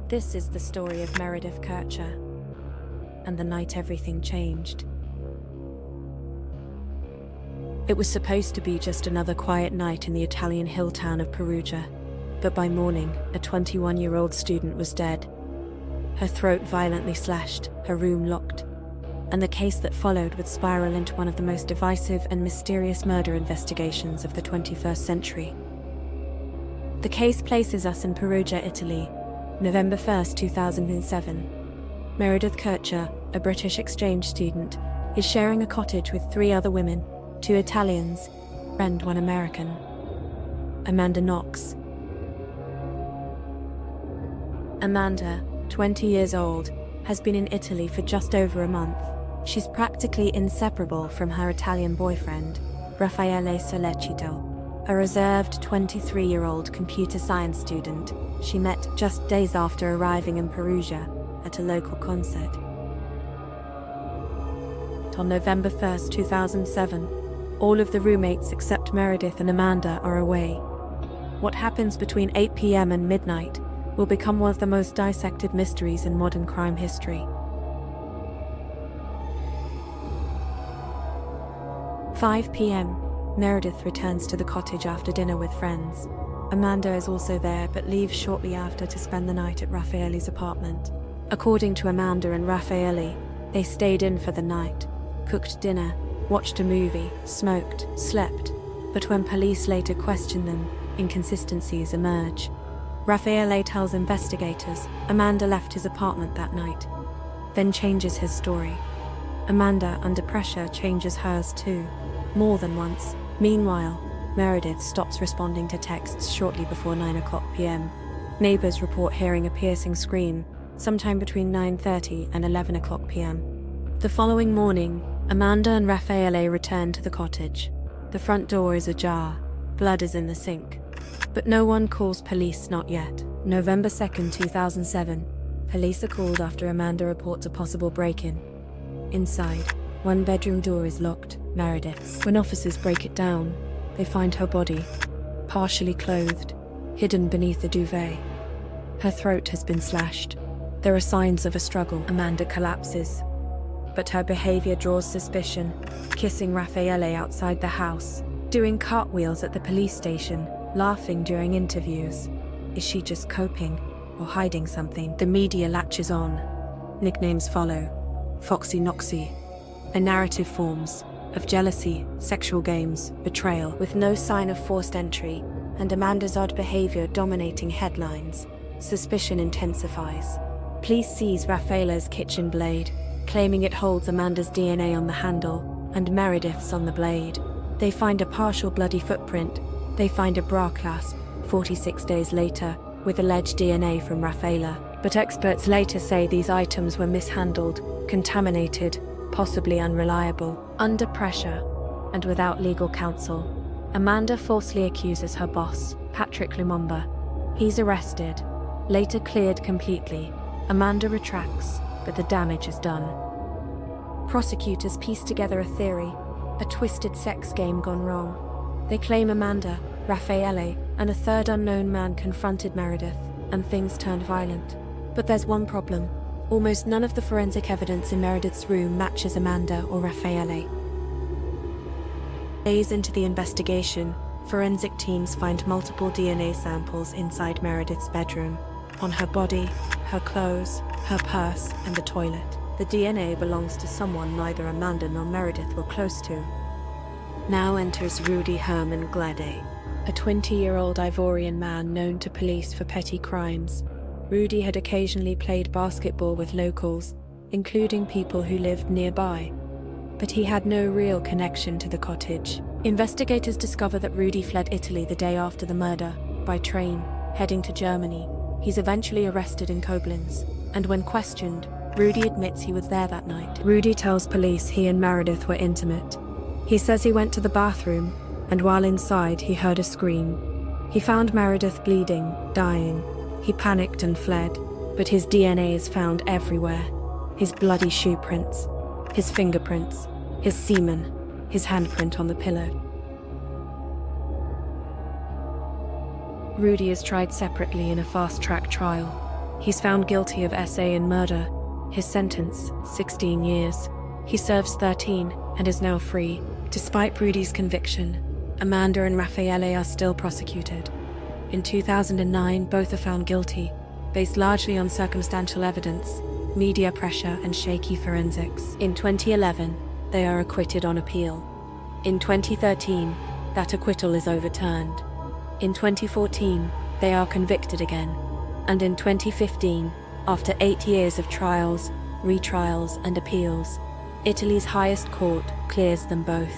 This is the story of Meredith Kercher and the night everything changed. It was supposed to be just another quiet night in the Italian hill town of Perugia, but by morning, a 21-year-old student was dead. Her throat violently slashed, her room locked, and the case that followed would spiral into one of the most divisive and mysterious murder investigations of the 21st century. The case places us in Perugia, Italy, November 1st, 2007. Meredith Kercher, a British exchange student, is sharing a cottage with 3 other women, 2 Italians, and 1 American. Amanda Knox. Amanda, 20 years old, has been in Italy for just over a month. She's practically inseparable from her Italian boyfriend, Raffaele Sollecito, a reserved 23-year-old computer science student she met just days after arriving in Perugia at a local concert. On November 1st, 2007, all of the roommates except Meredith and Amanda are away. What happens between 8 p.m. and midnight will become one of the most dissected mysteries in modern crime history. 5 p.m. Meredith returns to the cottage after dinner with friends. Amanda is also there but leaves shortly after to spend the night at Raffaele's apartment. According to Amanda and Raffaele, they stayed in for the night, cooked dinner, watched a movie, smoked, slept, but when police later questioned them, inconsistencies emerge. Raffaele tells investigators Amanda left his apartment that night, then changes his story. Amanda, under pressure, changes hers too, more than once. Meanwhile, Meredith stops responding to texts shortly before 9 p.m. Neighbors report hearing a piercing scream sometime between 9:30 and 11 p.m. The following morning, Amanda and Raffaele return to the cottage. The front door is ajar, blood is in the sink. But no one calls police, not yet. November 2nd, 2007. Police are called after Amanda reports a possible break-in. Inside, one bedroom door is locked, Meredith's. When officers break it down, they find her body, partially clothed, hidden beneath a duvet. Her throat has been slashed. There are signs of a struggle. Amanda collapses, but her behavior draws suspicion, kissing Raffaele outside the house, doing cartwheels at the police station, laughing during interviews. Is she just coping or hiding something? The media latches on. Nicknames follow. Foxy Noxy. A narrative forms of jealousy, sexual games, betrayal, with no sign of forced entry, and Amanda's odd behavior dominating headlines. Suspicion intensifies. Police seize Raffaele's kitchen blade, claiming it holds Amanda's DNA on the handle and Meredith's on the blade. They find a partial bloody footprint. They find a bra clasp 46 days later with alleged DNA from Raffaele. But experts later say these items were mishandled, contaminated, possibly unreliable. Under pressure and without legal counsel, Amanda falsely accuses her boss, Patrick Lumumba. He's arrested, later cleared completely. Amanda retracts, but the damage is done. Prosecutors piece together a theory, a twisted sex game gone wrong. They claim Amanda, Raffaele, and a third unknown man confronted Meredith, and things turned violent. But there's one problem. Almost none of the forensic evidence in Meredith's room matches Amanda or Raffaele. Days into the investigation, forensic teams find multiple DNA samples inside Meredith's bedroom, on her body, her clothes, her purse, and the toilet. The DNA belongs to someone neither Amanda nor Meredith were close to. Now enters Rudy Guede, a 20-year-old Ivorian man known to police for petty crimes. Rudy had occasionally played basketball with locals, including people who lived nearby, but he had no real connection to the cottage. Investigators discover that Rudy fled Italy the day after the murder, by train, heading to Germany. He's eventually arrested in Koblenz, and when questioned, Rudy admits he was there that night. Rudy tells police he and Meredith were intimate. He says he went to the bathroom, and while inside he heard a scream. He found Meredith bleeding, dying. He panicked and fled, but his DNA is found everywhere. His bloody shoe prints, his fingerprints, his semen, his handprint on the pillow. Rudy is tried separately in a fast-track trial. He's found guilty of SA and murder. His sentence, 16 years. He serves 13 and is now free. Despite Rudy's conviction, Amanda and Raffaele are still prosecuted. In 2009, both are found guilty, based largely on circumstantial evidence, media pressure, and shaky forensics. In 2011, they are acquitted on appeal. In 2013, that acquittal is overturned. In 2014, they are convicted again. And in 2015, after 8 years of trials, retrials, and appeals, Italy's highest court clears them both,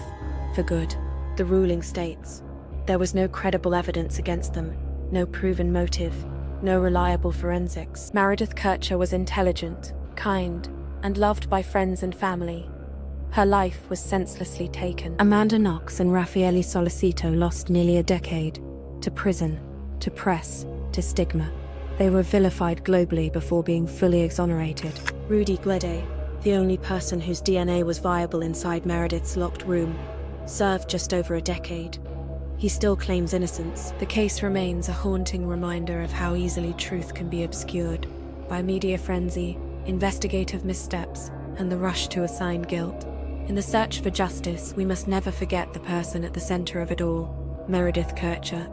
for good. The ruling states, there was no credible evidence against them, no proven motive, no reliable forensics. Meredith Kercher was intelligent, kind, and loved by friends and family. Her life was senselessly taken. Amanda Knox and Raffaele Sollecito lost nearly a decade to prison, to press, to stigma. They were vilified globally before being fully exonerated. Rudy Guede, the only person whose DNA was viable inside Meredith's locked room, served just over a decade. He still claims innocence. The case remains a haunting reminder of how easily truth can be obscured by media frenzy, investigative missteps, and the rush to assign guilt. In the search for justice, we must never forget the person at the center of it all, Meredith Kercher,